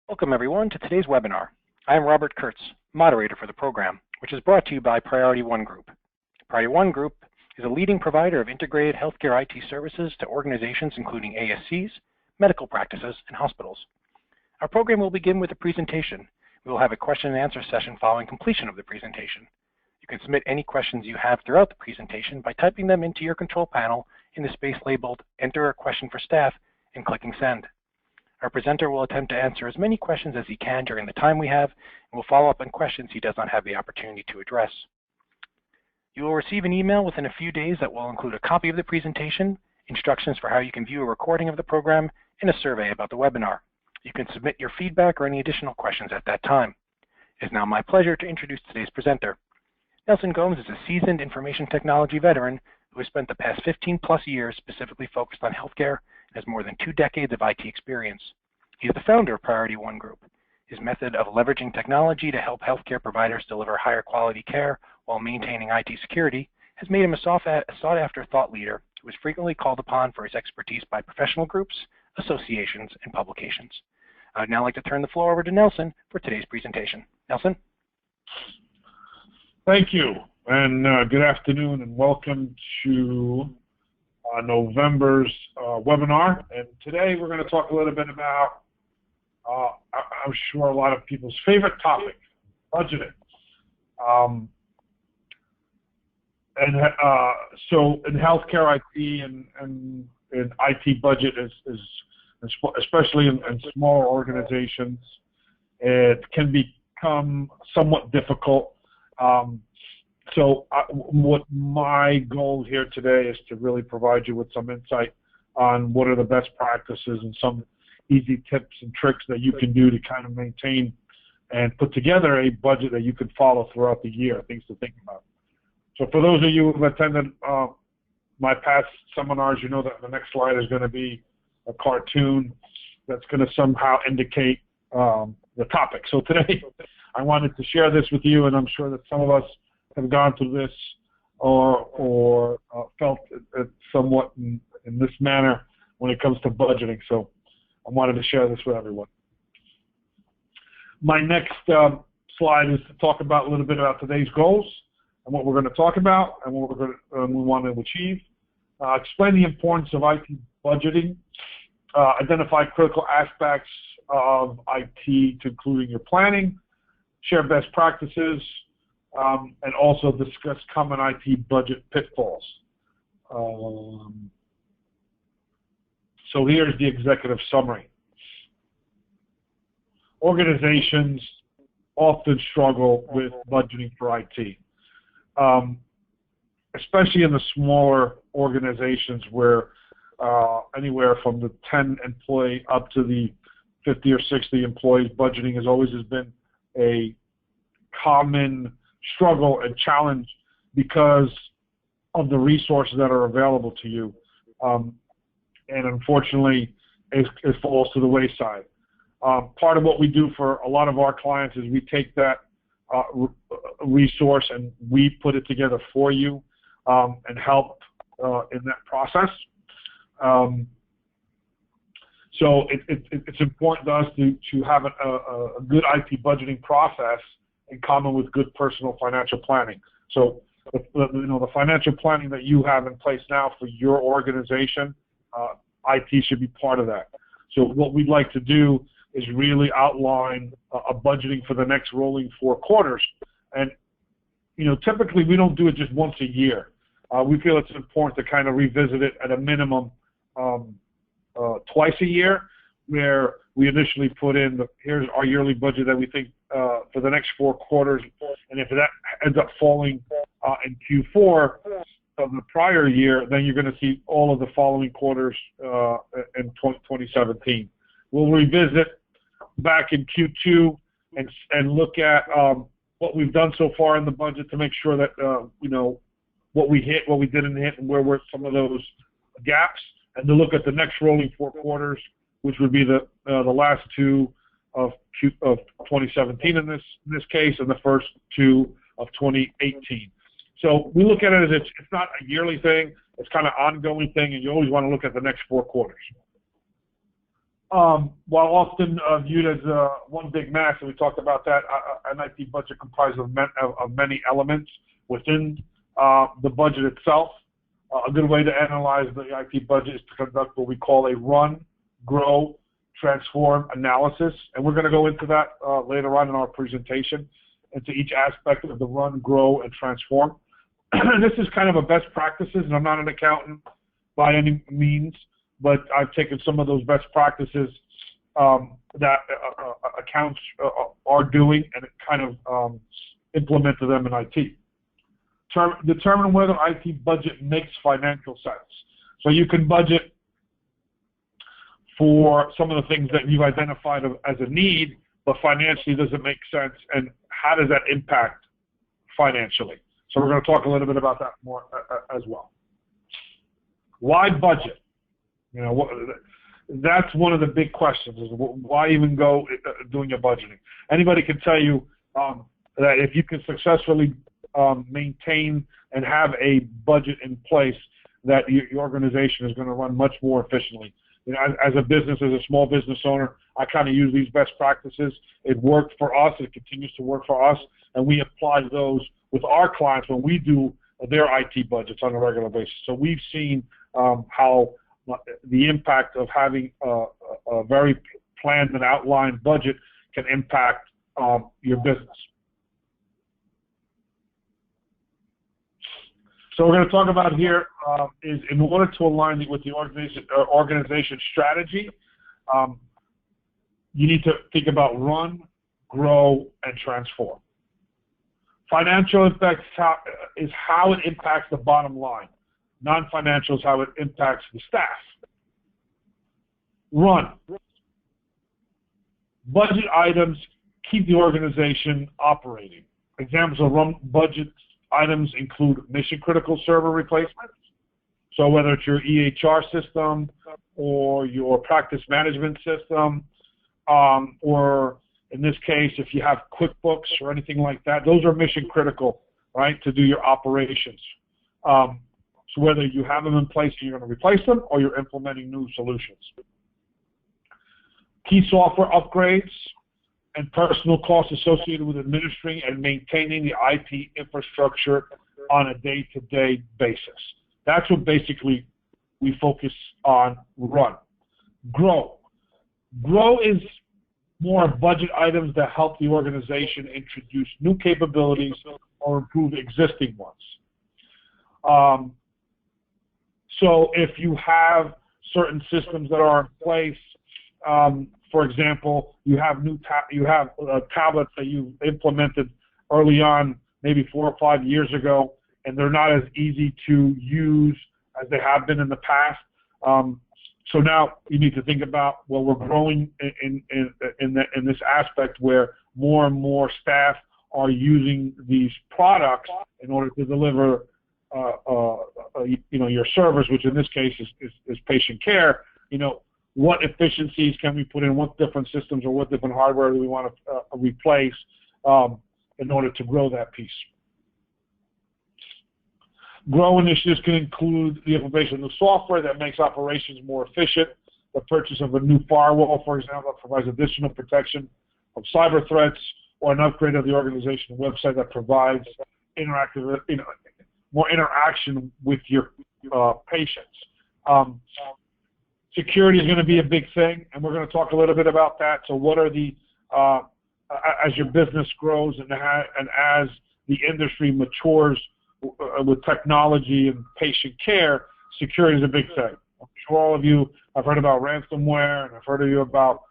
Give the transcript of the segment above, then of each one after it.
Welcome everyone to today's webinar. I am Robert Kurtz, moderator for the program, which is brought to you by Priority One Group. Priority One Group is a leading provider of integrated healthcare IT services to organizations including ASCs, medical practices, and hospitals. Our program will begin with a presentation. We will have a question and answer session following completion of the presentation. You can submit any questions you have throughout the presentation by typing them into your control panel in the space labeled Enter a Question for Staff and clicking Send. Our presenter will attempt to answer as many questions as he can during the time we have, and will follow up on questions he does not have the opportunity to address. You will receive an email within a few days that will include a copy of the presentation, instructions for how you can view a recording of the program, and a survey about the webinar. You can submit your feedback or any additional questions at that time. It is now my pleasure to introduce today's presenter. Nelson Gomes is a seasoned information technology veteran who has spent the past 15+ years specifically focused on healthcare and has more than 2 decades of IT experience. He is the founder of Priority One Group. His method of leveraging technology to help healthcare providers deliver higher quality care while maintaining IT security has made him a sought-after thought leader who is frequently called upon for his expertise by professional groups, associations, and publications. I would now like to turn the floor over to Nelson for today's presentation. Nelson? Thank you, and good afternoon, and welcome to November's webinar. And today we're going to talk a little bit about, I'm sure, a lot of people's favorite topic, budgeting. So in healthcare IT and IT budget is especially in smaller organizations, it can become somewhat difficult. What my goal here today is to really provide you with some insight on what are the best practices and some easy tips and tricks that you can do to kind of maintain and put together a budget that you can follow throughout the year, things to think about. So for those of you who have attended my past seminars, you know that the next slide is going to be a cartoon that's going to somehow indicate the topic. So today I wanted to share this with you, and I'm sure that some of us have gone through this or felt it somewhat in this manner when it comes to budgeting. So I wanted to share this with everyone. My next slide is to talk about a little bit about today's goals and what we're going to talk about and what we want to achieve. Explain the importance of IT budgeting. Identify critical aspects of IT, to including your planning. Share best practices. And also discuss common IT budget pitfalls. So here's the executive summary. Organizations often struggle with budgeting for IT, especially in the smaller organizations where anywhere from the 10 employee up to the 50 or 60 employees, budgeting has always been a common struggle and challenge because of the resources that are available to you, and unfortunately it falls to the wayside. Part of what we do for a lot of our clients is we take that resource and we put it together for you and help in that process. So it's important to us to have a good IT budgeting process in common with good personal financial planning. So, the financial planning that you have in place now for your organization, IT should be part of that. So what we'd like to do is really outline a budgeting for the next rolling 4 quarters. And, typically we don't do it just once a year. We feel it's important to kind of revisit it at a minimum twice a year, where we initially put in here's our yearly budget that we think for the next 4 quarters, and if that ends up falling in Q4 of the prior year, then you're going to see all of the following quarters in 2017. We'll revisit back in Q2 and look at what we've done so far in the budget to make sure that what we hit, what we didn't hit, and where were some of those gaps, and to look at the next rolling 4 quarters, which would be the last 2 of 2017 in this case, and the first 2 of 2018. So we look at it as it's not a yearly thing; it's kind of an ongoing thing, and you always want to look at the next 4 quarters. while often viewed as one big mass, and we talked about that, an IT budget comprises of many elements within the budget itself. A good way to analyze the IT budget is to conduct what we call a run, grow, transform analysis, and we're going to go into that later on in our presentation, into each aspect of the run, grow, and transform. This is kind of a best practices, and I'm not an accountant by any means, but I've taken some of those best practices that accounts are doing and kind of implemented them in IT. Determine whether IT budget makes financial sense. So you can budget for some of the things that you've identified as a need, but financially doesn't make sense, and how does that impact financially? So we're going to talk a little bit about that more as well. Why budget? You know, that's one of the big questions, is why even go doing your budgeting? Anybody can tell you that if you can successfully maintain and have a budget in place, that your organization is going to run much more efficiently. You know, as a business, as a small business owner, I kind of use these best practices. It worked for us. It continues to work for us, and we apply those with our clients when we do their IT budgets on a regular basis. So we've seen how the impact of having a very planned and outlined budget can impact your business. So we're going to talk about here is in order to align with the organization strategy, you need to think about run, grow, and transform. Financial impact is how it impacts the bottom line. Non-financial is how it impacts the staff. Run. Budget items keep the organization operating. Examples of run budget items include mission-critical server replacements. So whether it's your EHR system or your practice management system, or in this case, if you have QuickBooks or anything like that, those are mission-critical, right, to do your operations. So whether you have them in place and you're going to replace them, or you're implementing new solutions. Key software upgrades and personal costs associated with administering and maintaining the IT infrastructure on a day-to-day basis. That's what basically we focus on. Run. Grow. Grow is more budget items that help the organization introduce new capabilities or improve existing ones. So if you have certain systems that are in place, for example, you have tablets that you implemented early on, maybe 4 or 5 years ago, and they're not as easy to use as they have been in the past. So now you need to think about, well, we're growing in this aspect where more and more staff are using these products in order to deliver, your service, which in this case is patient care. What efficiencies can we put in? What different systems or what different hardware do we want to replace in order to grow that piece? Grow initiatives can include the implementation of software that makes operations more efficient, the purchase of a new firewall, for example, that provides additional protection from cyber threats, or an upgrade of the organization website that provides more interaction with your patients. Security is going to be a big thing, and we're going to talk a little bit about that. So what are the, as your business grows and as the industry matures with technology and patient care, security is a big thing. I'm sure all of you have heard about ransomware, and I've heard of you about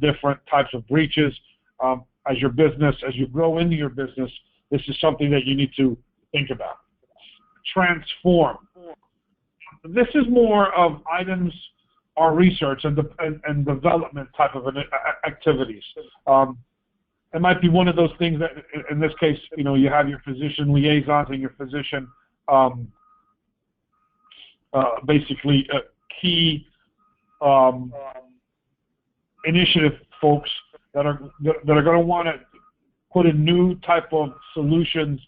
different types of breaches. As you grow into your business, this is something that you need to think about. Transform. This is more of items or research and development type of activities. It might be one of those things that, in this case, you have your physician liaisons and your physician, basically key initiative folks that are going to want to put in new type of solutions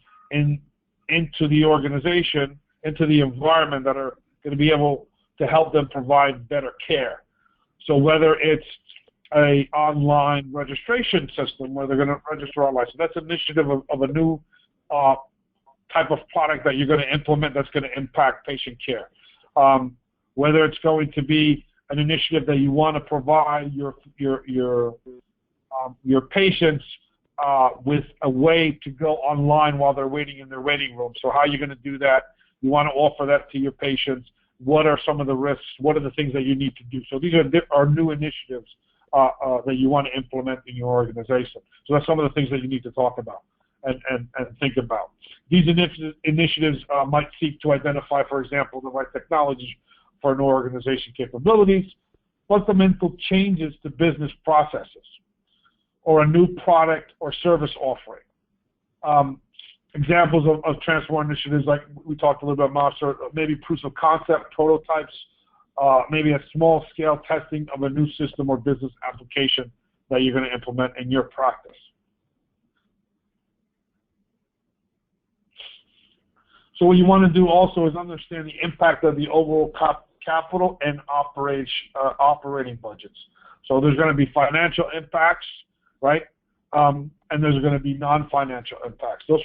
into the organization, into the environment, that are going to be able to help them provide better care. So whether it's a online registration system where they're going to register online, so that's an initiative of a new type of product that you're going to implement that's going to impact patient care. Whether it's going to be an initiative that you want to provide your patients with a way to go online while they're waiting in their waiting room. So how are you going to do that? You want to offer that to your patients. What are some of the risks? What are the things that you need to do? So these are new initiatives that you want to implement in your organization. So that's some of the things that you need to talk about and think about. These initiatives might seek to identify, for example, the right technology for an organization capabilities, fundamental changes to business processes, or a new product or service offering. Examples of transform initiatives, like we talked a little bit about, maybe proofs of concept, prototypes, maybe a small-scale testing of a new system or business application that you're going to implement in your practice. So what you want to do also is understand the impact of the overall capital and operating budgets. So there's going to be financial impacts, right? And there's going to be non-financial impacts. Those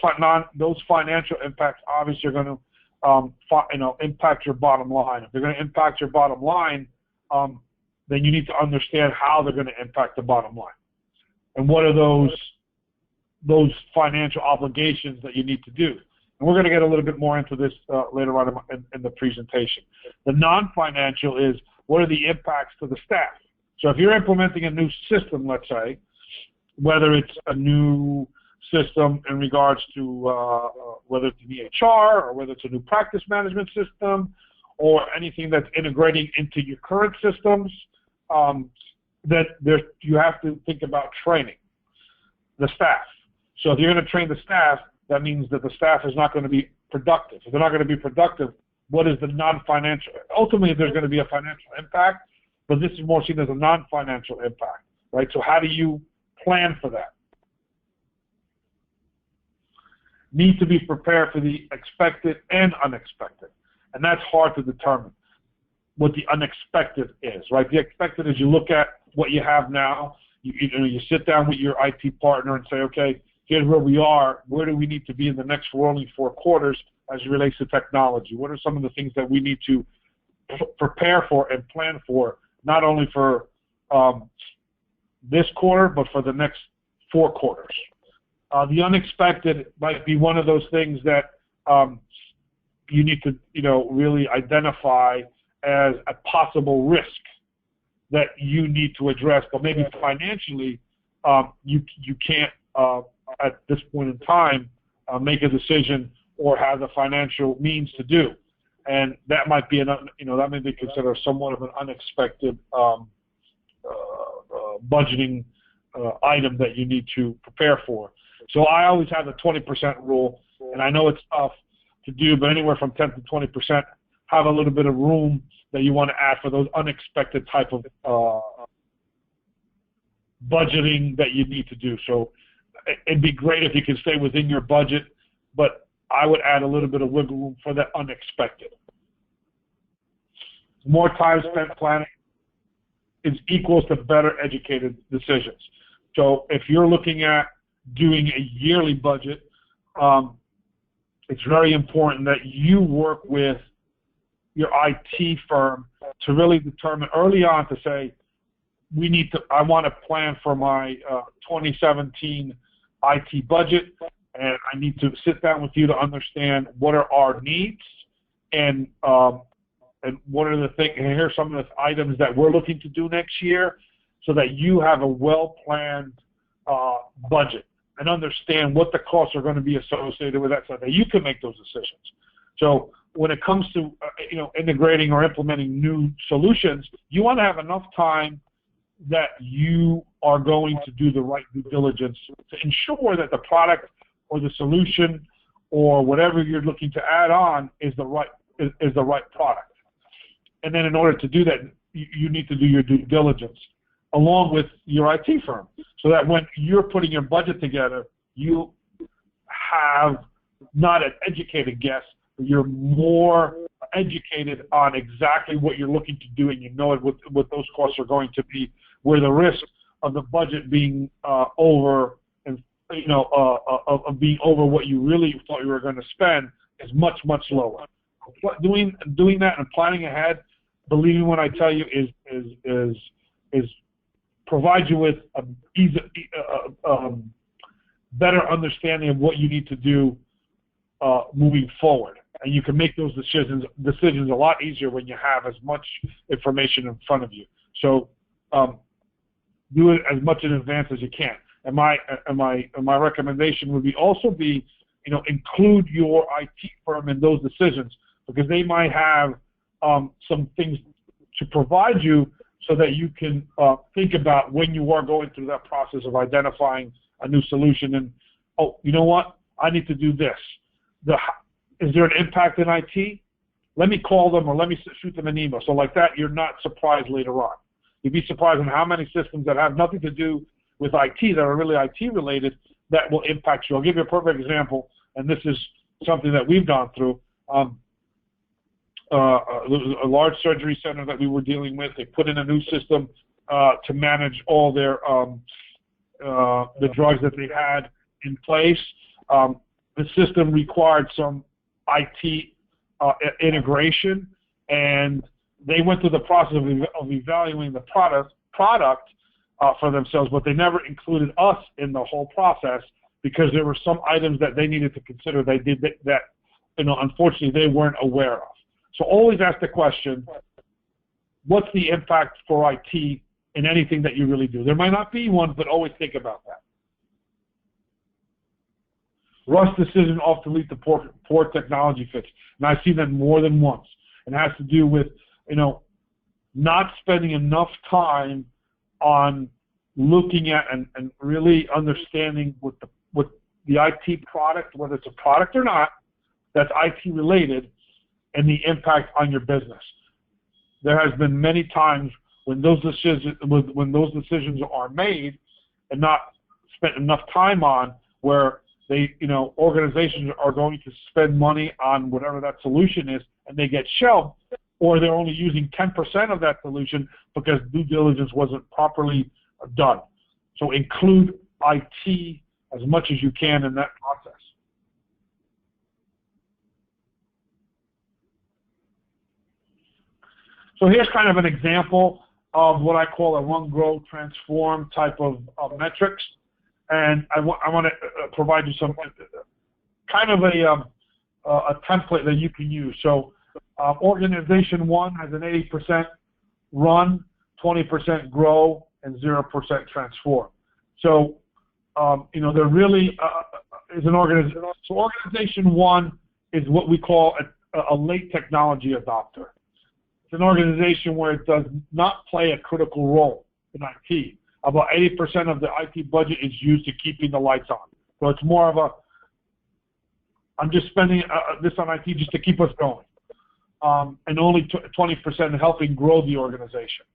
financial impacts obviously are going to impact your bottom line. If they're going to impact your bottom line, then you need to understand how they're going to impact the bottom line, and what are those financial obligations that you need to do. And we're going to get a little bit more into this later on in the presentation. The non-financial is, what are the impacts to the staff? So if you're implementing a new system, let's say, whether it's a new system in regards to whether it's an EHR or whether it's a new practice management system or anything that's integrating into your current systems, you have to think about training the staff. So if you're going to train the staff, that means that the staff is not going to be productive. If they're not going to be productive, what is the non-financial? Ultimately, there's going to be a financial impact, but this is more seen as a non-financial impact, right? So how do you plan for that? Need to be prepared for the expected and unexpected, and that's hard to determine what the unexpected is, right? The expected is you look at what you have now, you sit down with your IT partner and say, okay, here's where we are. Where do we need to be in the next rolling 4 quarters as it relates to technology? What are some of the things that we need to prepare for and plan for, not only for this quarter, but for the next 4 quarters? The unexpected might be one of those things that you need to, really identify as a possible risk that you need to address, but maybe financially you can't at this point in time make a decision or have the financial means to do, and that might be that may be considered somewhat of an unexpected budgeting item that you need to prepare for. So I always have the 20% rule, and I know it's tough to do, but anywhere from 10 to 20% have a little bit of room that you want to add for those unexpected type of budgeting that you need to do. So it'd be great if you could stay within your budget, but I would add a little bit of wiggle room for that unexpected. More time spent planning is equals to better educated decisions. So if you're looking at doing a yearly budget, it's very important that you work with your IT firm to really determine early on to say, I want to plan for my 2017 IT budget, and I need to sit down with you to understand what are our needs and what are the things, and here's some of the items that we're looking to do next year, so that you have a well-planned budget and understand what the costs are going to be associated with that, so that you can make those decisions. So when it comes to integrating or implementing new solutions, you want to have enough time that you are going to do the right due diligence to ensure that the product or the solution or whatever you're looking to add on is the right product. And then in order to do that, you need to do your due diligence along with your IT firm, so that when you're putting your budget together, you have not an educated guess, but you're more educated on exactly what you're looking to do, and you know what those costs are going to be, where the risk of the budget being over and of being over what you really thought you were going to spend is much lower. Doing that and planning ahead, believe me when I tell you, is provides you with a better understanding of what you need to do moving forward, and you can make those decisions a lot easier when you have as much information in front of you. So do it as much in advance as you can. And my recommendation would also be include your IT firm in those decisions, because they might have some things to provide you so that you can think about when you are going through that process of identifying a new solution and, oh, you know what, I need to do this. Is there an impact in IT? Let me call them or let me shoot them an email. So like that, you're not surprised later on. You'd be surprised on how many systems that have nothing to do with IT that are really IT related that will impact you. I'll give you a perfect example, and this is something that we've gone through. There was a large surgery center that we were dealing with. They put in a new system to manage all their the drugs that they had in place. The system required some IT integration, and they went through the process of evaluating the product for themselves, but they never included us in the whole process because there were some items that they needed to consider. They did that unfortunately they weren't aware of. So always ask the question, what's the impact for IT in anything that you really do? There might not be one, but always think about that. Rush decision often lead to poor technology fits, and I've seen that more than once. And it has to do with, not spending enough time on looking at and really understanding what the IT product, whether it's a product or not, that's IT related, and the impact on your business. There has been many times when those decisions are made and not spent enough time on, where organizations are going to spend money on whatever that solution is, and they get shelved, or they're only using 10% of that solution because due diligence wasn't properly done. So include IT as much as you can in that process. So here's kind of an example of what I call a run, grow, transform type of metrics. And I want to provide you some kind of a template that you can use. So organization 1 has an 80% run, 20% grow, and 0% transform. So there really is an organization. So organization 1 is what we call a late technology adopter. It's an organization where it does not play a critical role in IT. About 80% of the IT budget is used to keeping the lights on. So it's more of I'm just spending this on IT just to keep us going. And only 20% helping grow the organization.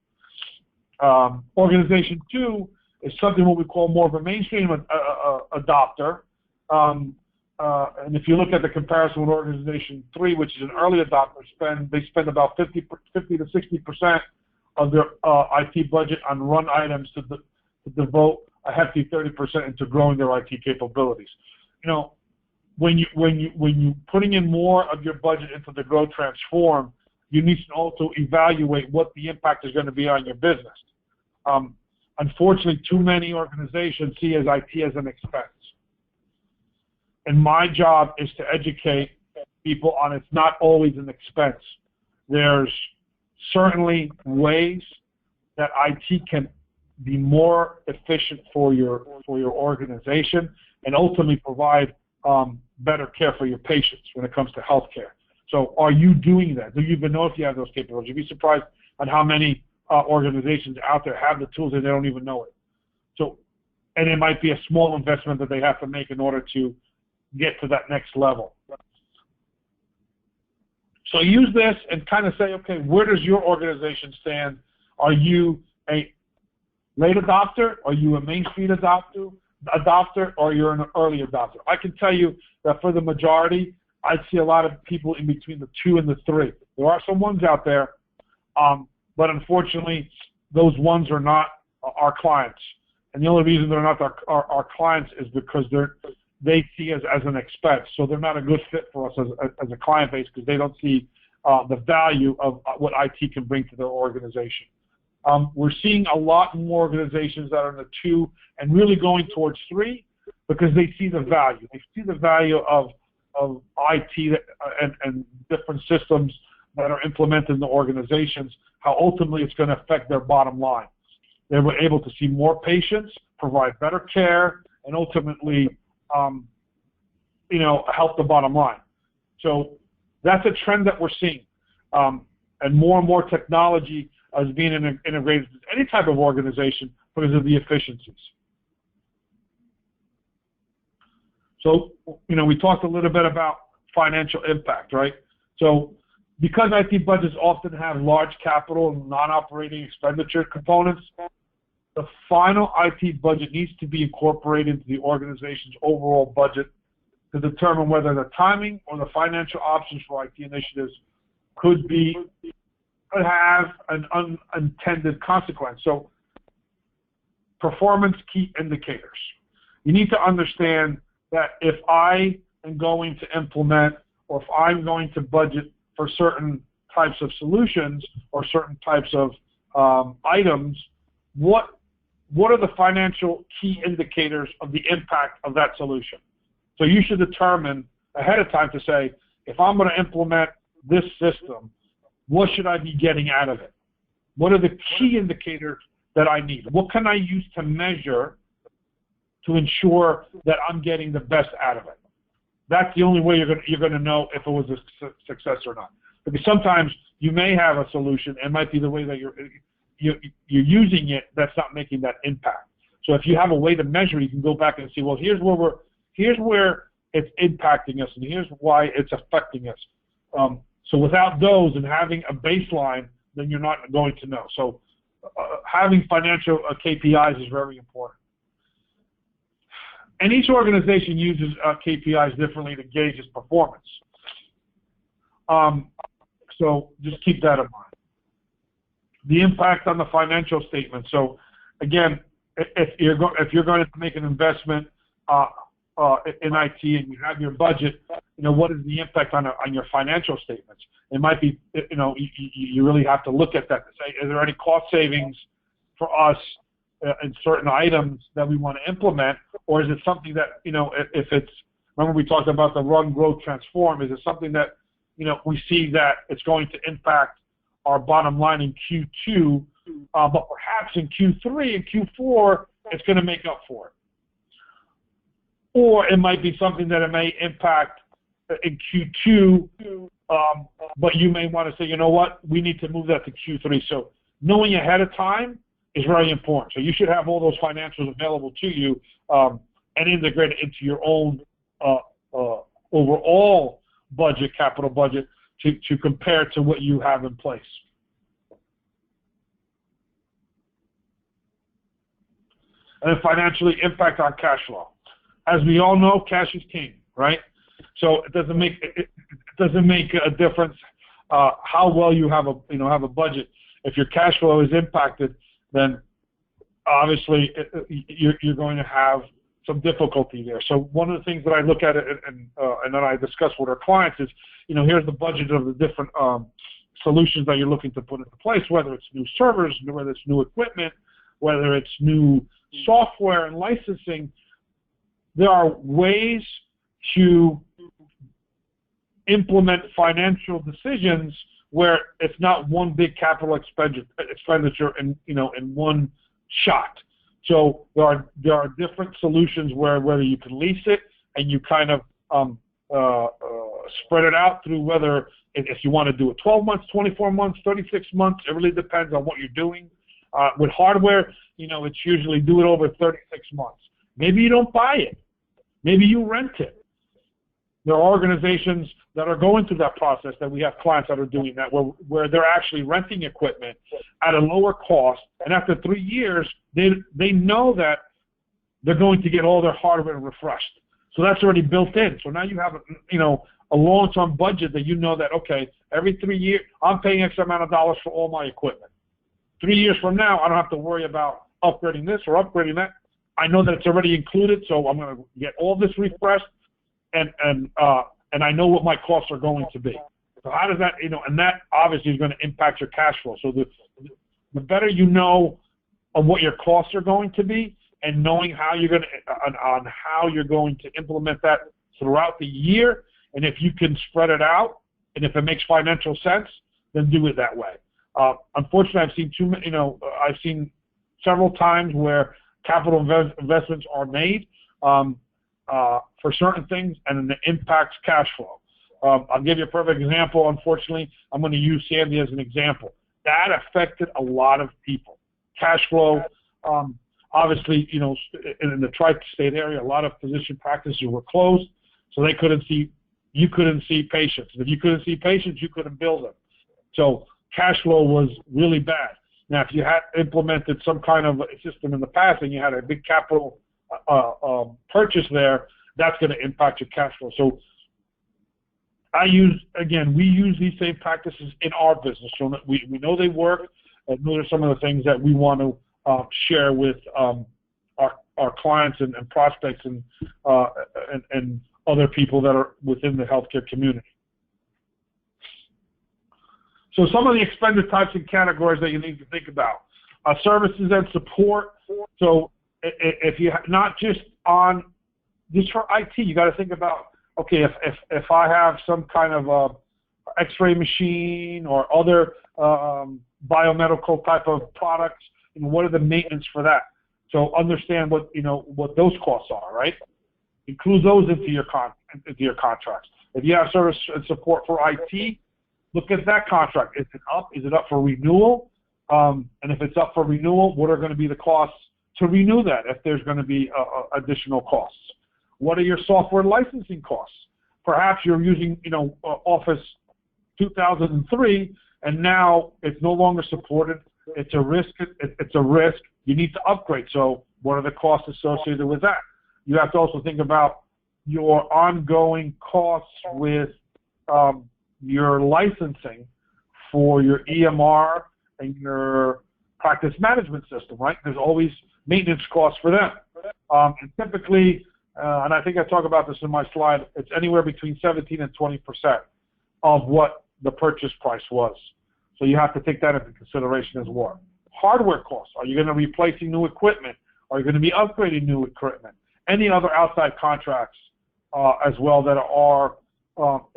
Organization 2 is something what we call more of a mainstream adopter. And if you look at the comparison with Organization 3, which is an early adopter, they spend about 50 to 60% of their IT budget on run items to devote a hefty 30% into growing their IT capabilities. When you putting in more of your budget into the grow transform, you need to also evaluate what the impact is going to be on your business. Unfortunately, too many organizations see IT as an expense. And my job is to educate people on it's not always an expense. There's certainly ways that IT can be more efficient for your organization and ultimately provide better care for your patients when it comes to healthcare. So are you doing that? Do you even know if you have those capabilities? You'd be surprised at how many organizations out there have the tools and they don't even know it. So, and it might be a small investment that they have to make in order to get to that next level. So use this and kind of say, okay, where does your organization stand? Are you a late adopter? Are you a mainstream adopter, or you're an early adopter? I can tell you that for the majority, I see a lot of people in between the 2 and the 3. There are some ones out there, but unfortunately, those ones are not our clients. And the only reason they're not our clients is because they see us as an expense. So they're not a good fit for us as a client base because they don't see the value of what IT can bring to their organization. We're seeing a lot more organizations that are in the 2 and really going towards 3 because they see the value. They see the value of IT and different systems that are implemented in the organizations, how ultimately it's going to affect their bottom line. They were able to see more patients, provide better care, and ultimately, help the bottom line. So that's a trend that we're seeing, and more technology is being integrated into any type of organization because of the efficiencies. So, we talked a little bit about financial impact, right? So because IT budgets often have large capital and non-operating expenditure components, the final IT budget needs to be incorporated into the organization's overall budget to determine whether the timing or the financial options for IT initiatives could have an unintended consequence. So performance key indicators. You need to understand that if I am going to implement or if I'm going to budget for certain types of solutions or certain types of items, what are the financial key indicators of the impact of that solution? So you should determine ahead of time to say, if I'm going to implement this system, what should I be getting out of it? What are the key indicators that I need? What can I use to measure to ensure that I'm getting the best out of it? That's the only way you're going to know if it was a success or not. Because sometimes you may have a solution, it might be the way that you're using it that's not making that impact. So if you have a way to measure, you can go back and see, well, here's where it's impacting us, and here's why it's affecting us. So without those and having a baseline, then you're not going to know. So having financial KPIs is very important. And each organization uses KPIs differently to gauge its performance. So just keep that in mind. The impact on the financial statement. So again, if you're going to make an investment in IT and you have your budget, what is the impact on your financial statements? It might be, you really have to look at that to say, is there any cost savings for us in certain items that we want to implement, or is it something that, if it's, remember we talked about the run, growth, transform, is it something that, we see that it's going to impact our bottom line in Q2, but perhaps in Q3 and Q4, it's going to make up for it. Or it might be something that it may impact in Q2, but you may want to say, you know what, we need to move that to Q3. So knowing ahead of time is very important. So you should have all those financials available to you and integrate it into your own overall budget, capital budget, to compare to what you have in place. And then financially impact on cash flow. As we all know, cash is king, right? So it doesn't make a difference how well you have a budget. If your cash flow is impacted, then obviously you're going to have some difficulty there. So one of the things that I look at and then I discuss with our clients is, here's the budget of the different solutions that you're looking to put into place, whether it's new servers, whether it's new equipment, whether it's new software and licensing. There are ways to implement financial decisions where it's not one big capital expenditure in one shot. So there are different solutions where whether you can lease it and you kind of spread it out through whether if you want to do it 12 months, 24 months, 36 months. It really depends on what you're doing. With hardware, it's usually do it over 36 months. Maybe you don't buy it. Maybe you rent it. There are organizations that are going through that process, that we have clients that are doing that, where they're actually renting equipment at a lower cost, and after 3 years, they know that they're going to get all their hardware refreshed. So that's already built in. So now you have a long-term budget that you know that, okay, every 3 years, I'm paying X amount of dollars for all my equipment. 3 years from now, I don't have to worry about upgrading this or upgrading that. I know that it's already included, so I'm going to get all this refreshed, and I know what my costs are going to be. So how does that, and that obviously is going to impact your cash flow. So the better you know of what your costs are going to be, and knowing how you're going to, on how you're going to implement that throughout the year, and if you can spread it out, and if it makes financial sense, then do it that way. Unfortunately, I've seen I've seen several times where capital investments are made for certain things, and it impacts cash flow. I'll give you a perfect example. Unfortunately, I'm going to use Sandy as an example. That affected a lot of people. Cash flow, obviously, in the tri-state area, a lot of physician practices were closed, so you couldn't see patients. If you couldn't see patients, you couldn't bill them. So cash flow was really bad. Now, if you had implemented some kind of a system in the past and you had a big capital purchase there, that's going to impact your cash flow. So we use these same practices in our business. So we know they work, and those are some of the things that we want to share with our clients and prospects and other people that are within the healthcare community. So some of the expenditure types and categories that you need to think about. Services and support. So if you not just for IT, you got to think about, okay, if I have some kind of X-ray machine or other biomedical type of products, what are the maintenance for that? So understand what those costs are, right? Include those into your contracts. If you have service and support for IT, look at that contract. Is it up? Is it up for renewal? And if it's up for renewal, what are going to be the costs to renew that if there's going to be additional costs? What are your software licensing costs? Perhaps you're using Office 2003, and now it's no longer supported. It's a risk. It's a risk. You need to upgrade. So what are the costs associated with that? You have to also think about your ongoing costs with your licensing for your EMR and your practice management system, right? There's always maintenance costs for them. And typically, and I think I talk about this in my slide, it's anywhere between 17 and 20% of what the purchase price was. So you have to take that into consideration as well. Hardware costs. Are you going to be replacing new equipment? Are you going to be upgrading new equipment? Any other outside contracts as well that are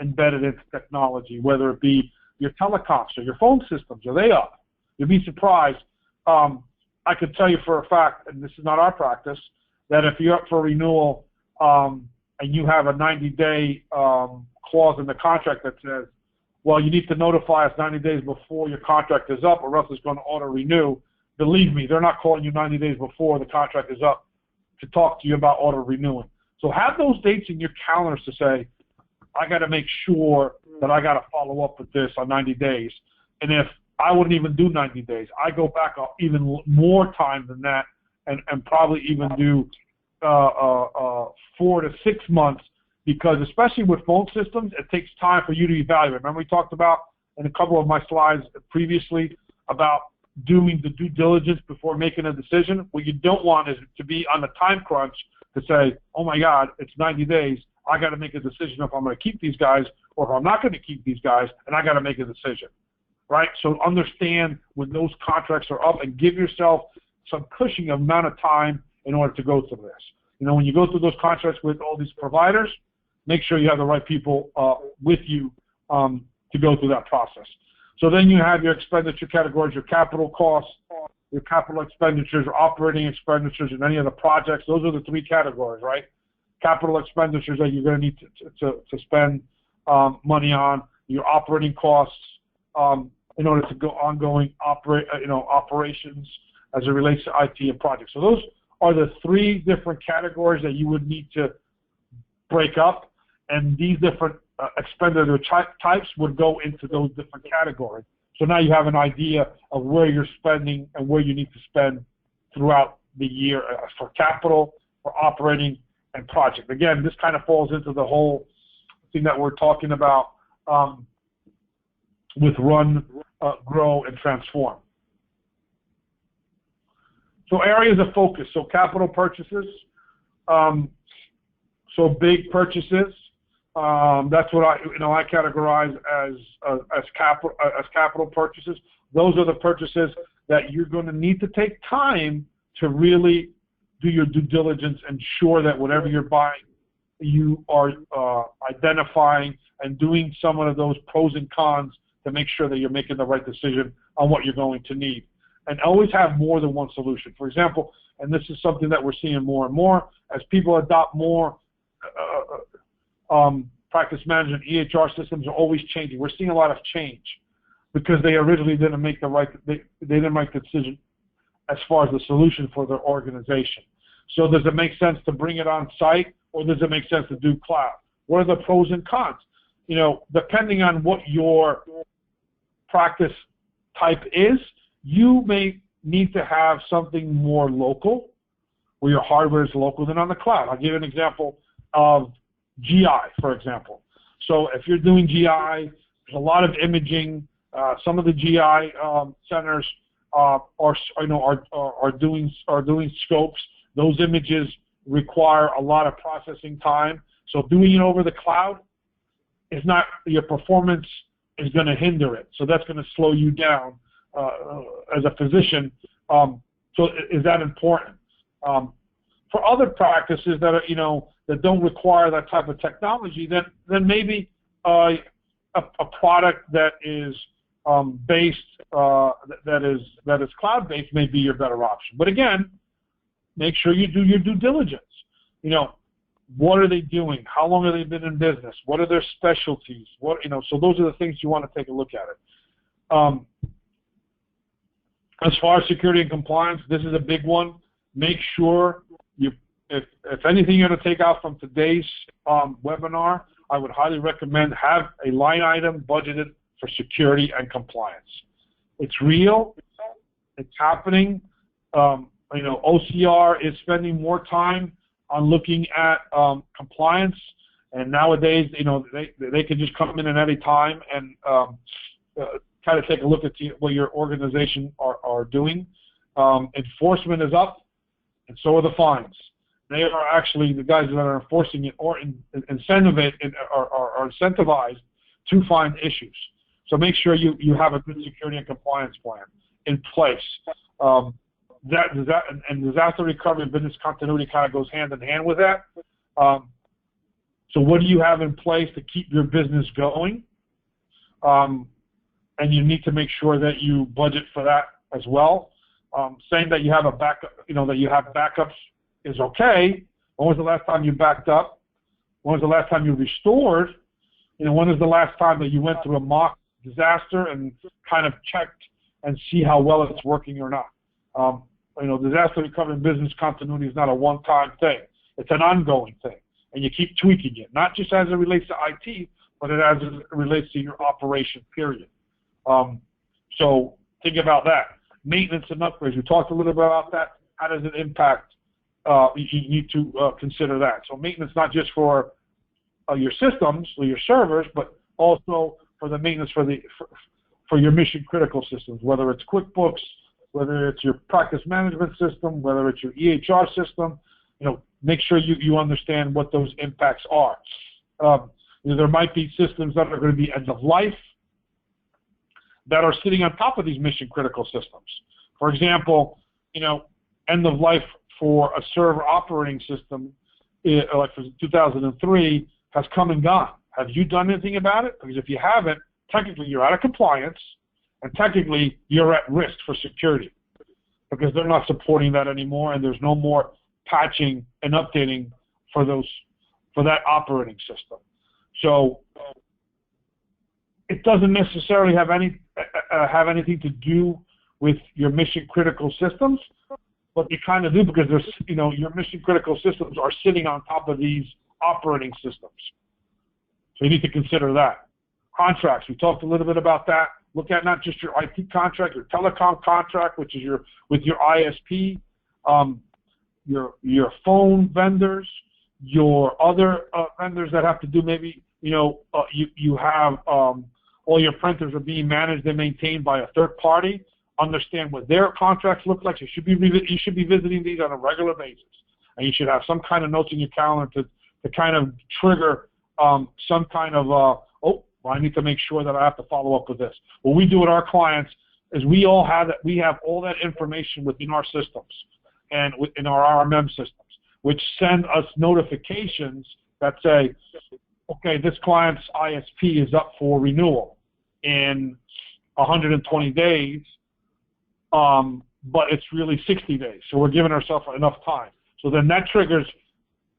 embedded into technology, whether it be your telecoms or your phone systems, are they up? You'd be surprised. I could tell you for a fact, and this is not our practice, that if you're up for renewal and you have a 90-day clause in the contract that says, well, you need to notify us 90 days before your contract is up or else it's going to auto-renew, believe me, they're not calling you 90 days before the contract is up to talk to you about auto-renewing. So have those dates in your calendars to say, I got to make sure that I got to follow up with this on 90 days. And if I wouldn't even do 90 days, I go back even more time than that and probably even do 4 to 6 months, because especially with phone systems, it takes time for you to evaluate. Remember we talked about in a couple of my slides previously about doing the due diligence before making a decision. What you don't want is to be on the time crunch to say, oh my God, it's 90 days. I got to make a decision if I'm going to keep these guys or if I'm not going to keep these guys, and I got to make a decision, right? So understand when those contracts are up and give yourself some cushioning amount of time in order to go through this. When you go through those contracts with all these providers, make sure you have the right people with you to go through that process. So then you have your expenditure categories, your capital costs, your capital expenditures, your operating expenditures, and any of the projects. Those are the 3 categories, right? Capital expenditures that you're going to need to spend money on, your operating costs in order to go ongoing operations as it relates to IT and projects. So those are the 3 different categories that you would need to break up, and these different expenditure types would go into those different categories. So now you have an idea of where you're spending and where you need to spend throughout the year for capital, for operating, and project. Again, this kind of falls into the whole thing that we're talking about with Run, Grow, and Transform. So areas of focus, so capital purchases, so big purchases. That's what I categorize as capital purchases. Those are the purchases that you're going to need to take time to really do your due diligence, ensure that whatever you're buying, you are identifying and doing some of those pros and cons to make sure that you're making the right decision on what you're going to need. And always have more than one solution. For example, and this is something that we're seeing more and more, as people adopt more practice management, EHR systems are always changing. We're seeing a lot of change because they originally didn't make they didn't make the decision as far as the solution for their organization. So does it make sense to bring it on site, or does it make sense to do cloud? What are the pros and cons? Depending on what your practice type is, you may need to have something more local, where your hardware is local, than on the cloud. I'll give you an example of GI, for example. So if you're doing GI, there's a lot of imaging. Some of the GI centers are doing scopes. Those images require a lot of processing time. So doing it over the cloud is not, your performance is going to hinder it. So that's going to slow you down as a physician. So is that important? For other practices that are, that don't require that type of technology, then maybe a product that is based, that is cloud-based may be your better option. But again, make sure you do your due diligence. What are they doing? How long have they been in business? What are their specialties? So those are the things you want to take a look at it. As far as security and compliance, this is a big one. Make sure if anything you're going to take out from today's webinar, I would highly recommend have a line item budgeted for security and compliance. It's real. It's happening. OCR is spending more time on looking at compliance, and nowadays, they can just come in at any time and kind of take a look at what your organization are doing. Enforcement is up, and so are the fines. They are actually, the guys that are enforcing it or are incentivized to find issues. So make sure you have a good security and compliance plan in place. And disaster recovery and business continuity kind of goes hand in hand with that. So what do you have in place to keep your business going? And you need to make sure that you budget for that as well. Saying that you have a backup, that you have backups is okay. When was the last time you backed up? When was the last time you restored? When is the last time that you went through a mock disaster and kind of checked and see how well it's working or not? Disaster recovery and business continuity is not a one-time thing. It's an ongoing thing, and you keep tweaking it, not just as it relates to IT, but as it relates to your operation, period. So think about that. Maintenance and upgrades. We talked a little bit about that. How does it impact? You need to consider that. So maintenance not just for your systems or your servers, but also for the maintenance for your mission-critical systems, whether it's QuickBooks, whether it's your practice management system, whether it's your EHR system. Make sure you understand what those impacts are. There might be systems that are going to be end of life that are sitting on top of these mission-critical systems. For example, end of life for a server operating system, like for 2003, has come and gone. Have you done anything about it? Because if you haven't, technically you're out of compliance, and technically you're at risk for security because they're not supporting that anymore, and there's no more patching and updating for that operating system. So it doesn't necessarily have anything to do with your mission-critical systems, but they kind of do because there's, your mission-critical systems are sitting on top of these operating systems. So you need to consider that. Contracts, we talked a little bit about that. Look at not just your IT contract, your telecom contract, which is with your ISP, your phone vendors, your other vendors that have to do maybe you have all your printers are being managed and maintained by a third party. Understand what their contracts look like. You should be visiting these on a regular basis, and you should have some kind of notes in your calendar to kind of trigger some kind of I need to make sure that I have to follow up with this. What we do with our clients is we have all that information within our systems and within our RMM systems, which send us notifications that say, okay, this client's ISP is up for renewal in 120 days, but it's really 60 days. So we're giving ourselves enough time. So then that triggers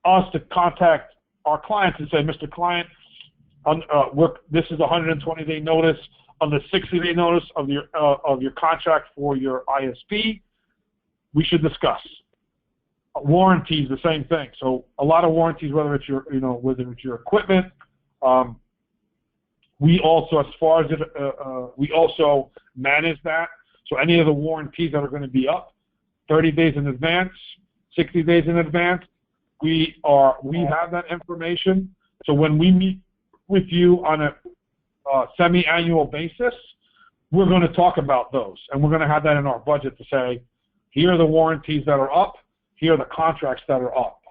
us to contact our clients and say, Mr. Client, this is a 120-day notice. On the 60-day notice of your contract for your ISP, we should discuss. Warranties, the same thing. So a lot of warranties, whether it's your equipment. We also, we also manage that. So any of the warranties that are going to be up 30 days in advance, 60 days in advance, we have that information. So when we meet with you on a semi-annual basis, we're going to talk about those, and we're going to have that in our budget to say, here are the warranties that are up, here are the contracts that are up,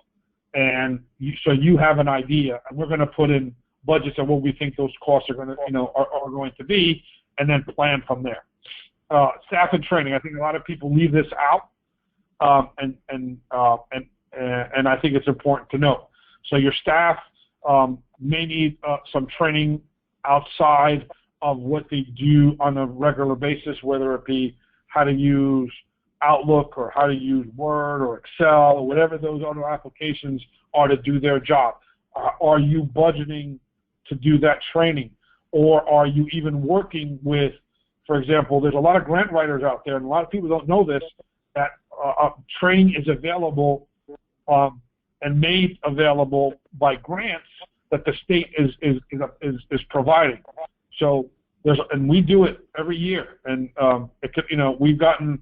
and so you have an idea, and we're going to put in budgets of what we think those costs are going to, are going to be, and then plan from there. Staff and training. I think a lot of people leave this out, and I think it's important to note. So your staff may need some training outside of what they do on a regular basis, whether it be how to use Outlook or how to use Word or Excel or whatever those other applications are to do their job. Are you budgeting to do that training? Or are you even working with, for example, there's a lot of grant writers out there, and a lot of people don't know this, that training is available and made available by grants that the state is providing. So and we do it every year, and it could, we've gotten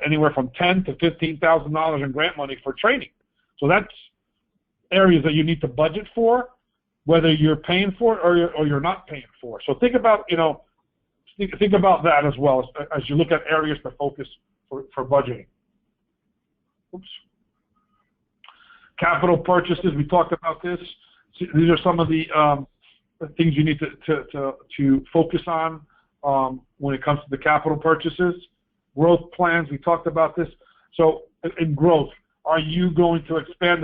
anywhere from $10,000 to $15,000 in grant money for training. So that's areas that you need to budget for, whether you're paying for it or you're not paying for. So think about think about that as well as you look at areas to focus for budgeting. Oops. Capital purchases, we talked about this. These are some of the things you need to focus on when it comes to the capital purchases. Growth plans, we talked about this. So in growth, are you going to expand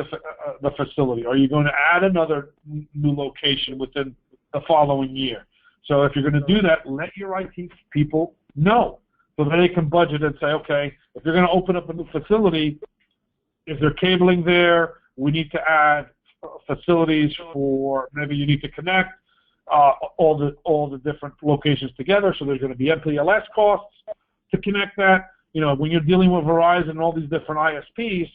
the facility? Are you going to add another new location within the following year? So if you're going to do that, let your IT people know so that they can budget and say, okay, if you're going to open up a new facility, is there cabling there? We need to add facilities for, maybe you need to connect all the different locations together, so there's going to be MPLS costs to connect that. When you're dealing with Verizon and all these different ISPs,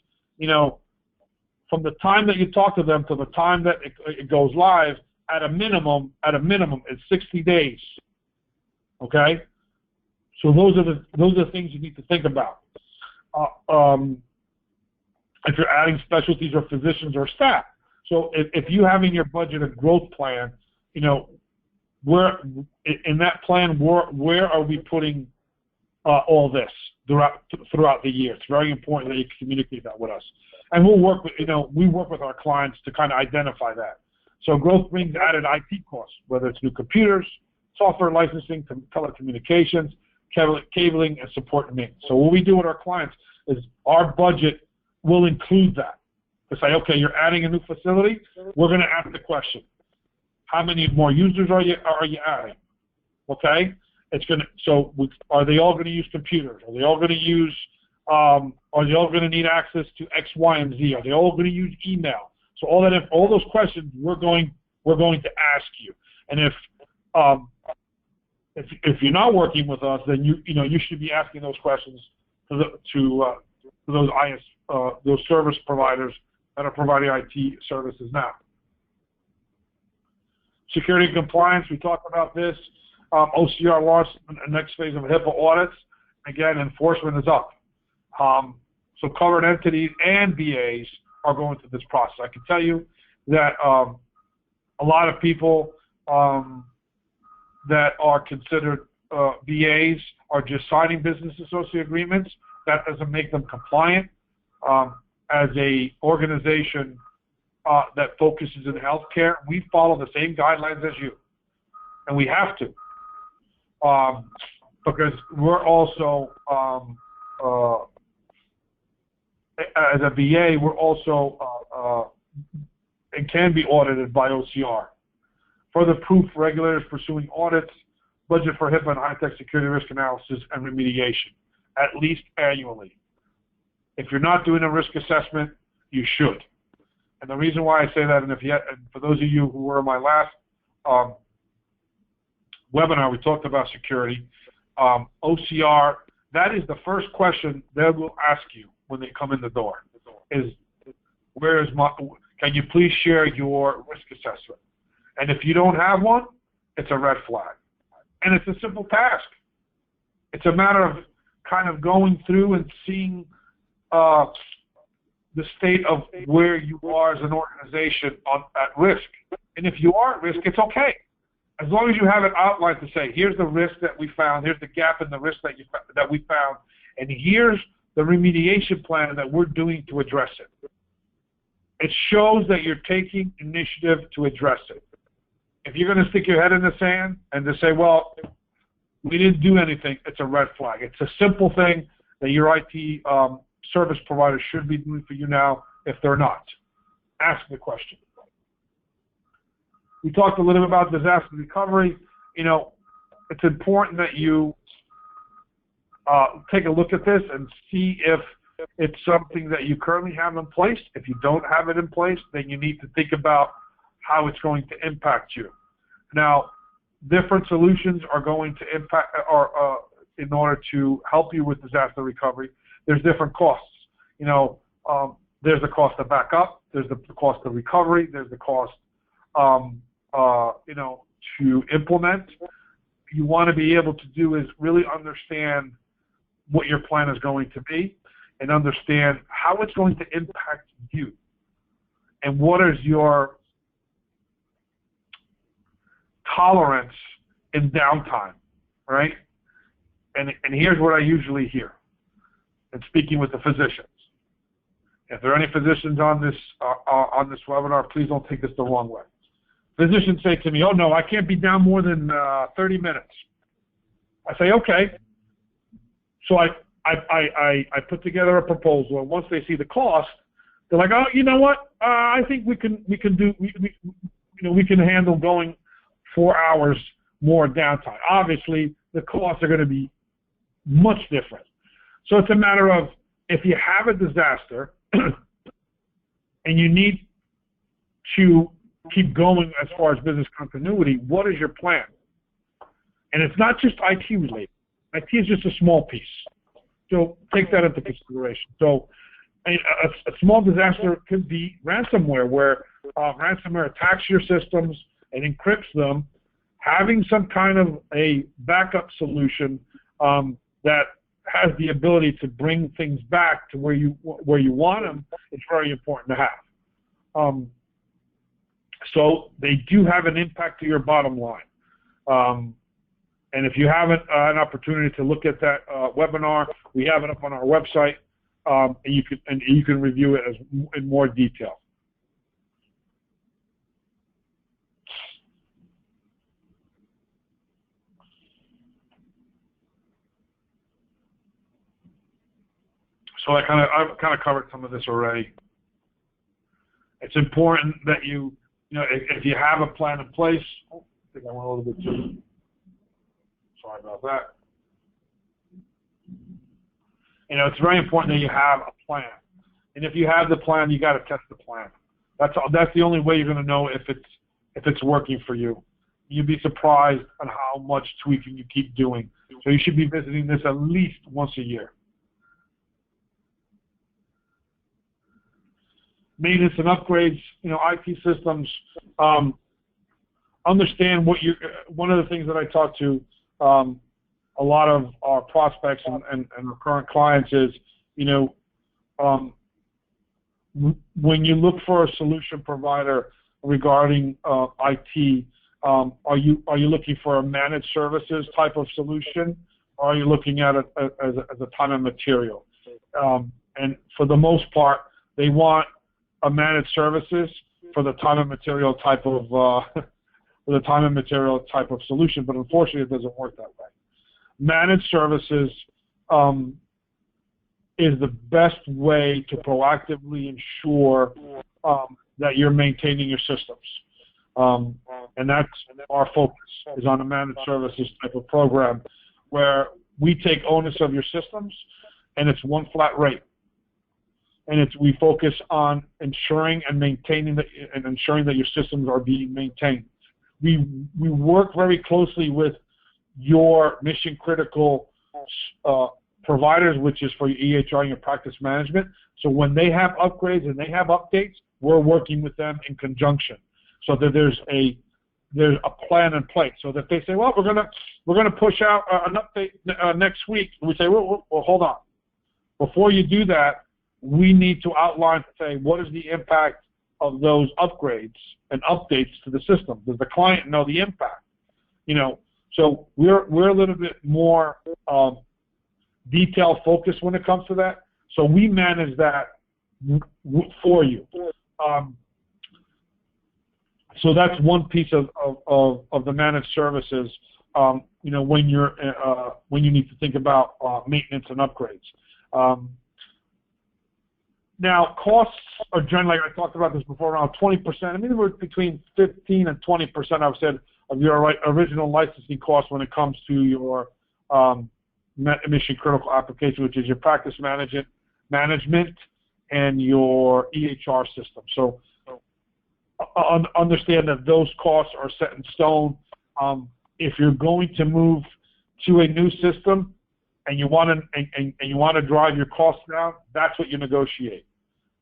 from the time that you talk to them to the time that it goes live, at a minimum, it's 60 days. Okay, so those are the things you need to think about. If you're adding specialties or physicians or staff. So if you have in your budget a growth plan, where in that plan, where are we putting all this throughout the year? It's very important that you communicate that with us, and we'll work with we work with our clients to kind of identify that. So growth brings added IT costs, whether it's new computers, software licensing, telecommunications, cabling, and support and maintenance. So what we do with our clients is our budget will include that. To say, okay, you're adding a new facility, we're going to ask the question: how many more users are you adding? Okay, are they all going to use computers? Are they all going to use? Are they all going to need access to X, Y, and Z? Are they all going to use email? So all those questions we're going to ask you. And if you're not working with us, then you should be asking those questions to those service providers that are providing IT services now. Security and compliance, we talked about this. OCR launched the next phase of HIPAA audits. Again, enforcement is up. So covered entities and BAs are going through this process. I can tell you that A lot of people that are considered VAs are just signing business associate agreements. That doesn't make them compliant. As a organization that focuses in healthcare, we follow the same guidelines as you, and we have to, because we're also, as a VA, we're also and can be audited by OCR. Further proof, regulators pursuing audits, budget for HIPAA and high-tech security risk analysis and remediation, at least annually. If you're not doing a risk assessment, you should. And the reason why I say that, and for those of you who were in my last webinar, we talked about security. OCR, that is the first question they will ask you when they come in the door, is can you please share your risk assessment? And if you don't have one, it's a red flag. And it's a simple task. It's a matter of kind of going through and seeing the state of where you are as an organization at risk. And if you are at risk, it's okay. As long as you have it outlined to say, here's the risk that we found, here's the gap in the risk that we found, and here's the remediation plan that we're doing to address it. It shows that you're taking initiative to address it. If you're going to stick your head in the sand and just say, well, we didn't do anything, it's a red flag. It's a simple thing that your IT service provider should be doing for you now if they're not. Ask the question. We talked a little bit about disaster recovery. You know, it's important that you take a look at this and see if it's something that you currently have in place. If you don't have it in place, then you need to think about how it's going to impact you. Now, different solutions are going to impact, in order to help you with disaster recovery. There's different costs. You know, there's the cost of backup. There's the cost of recovery. There's the cost, you know, to implement. You want to be able to do is really understand what your plan is going to be and understand how it's going to impact you and what is your tolerance in downtime, right? And here's what I usually hear in speaking with the physicians. If there are any physicians on this webinar, please don't take this the wrong way. Physicians say to me, oh no, I can't be down more than 30 minutes. I say, okay. So I put together a proposal, and once they see the cost, they're like, oh, you know what? I think we can handle going 4 hours more downtime. Obviously, the costs are going to be much different. So it's a matter of, if you have a disaster and you need to keep going as far as business continuity, what is your plan? And it's not just IT related. IT is just a small piece. So take that into consideration. So a small disaster could be ransomware, where ransomware attacks your systems and encrypts them. Having some kind of a backup solution that has the ability to bring things back to where you want them is very important to have. So they do have an impact to your bottom line. And if you haven't an opportunity to look at that webinar, we have it up on our website, and you can review it in more detail. So I've kind of covered some of this already. It's important that if you have a plan in place. Oh, I think I went a little bit too. Sorry about that. It's very important that you have a plan. And if you have the plan, you got to test the plan. That's the only way you're going to know if it's working for you. You'd be surprised on how much tweaking you keep doing. So you should be visiting this at least once a year. Maintenance and upgrades, IT systems. Understand what one of the things that I talk to a lot of our prospects and our current clients is, when you look for a solution provider, regarding IT. Are you looking for a managed services type of solution, or are you looking at it as a time and material? And for the most part, they want a managed services for the time and material type of solution. But unfortunately, it doesn't work that way. Managed services is the best way to proactively ensure that you're maintaining your systems. And that's our focus, is on a managed services type of program where we take onus of your systems, and it's one flat rate. And we focus on ensuring and maintaining ensuring that your systems are being maintained. We work very closely with your mission critical providers, which is for your EHR and your practice management. So when they have upgrades and they have updates, we're working with them in conjunction, so that there's a plan in place. So that they say, well, we're gonna push out an update next week. And we say, well, hold on. Before you do that, we need to outline, say, what is the impact of those upgrades and updates to the system? Does the client know the impact? So we're a little bit more detail focused when it comes to that. So we manage that for you. So that's one piece of the managed services. When you need to think about maintenance and upgrades. Now, costs are generally, like I talked about this before, around 20%. I mean, we're between 15 and 20%, I've said, of your original licensing costs when it comes to your mission-critical application, which is your practice management and your EHR system. So understand that those costs are set in stone. If you're going to move to a new system and you want to drive your costs down, that's what you negotiate.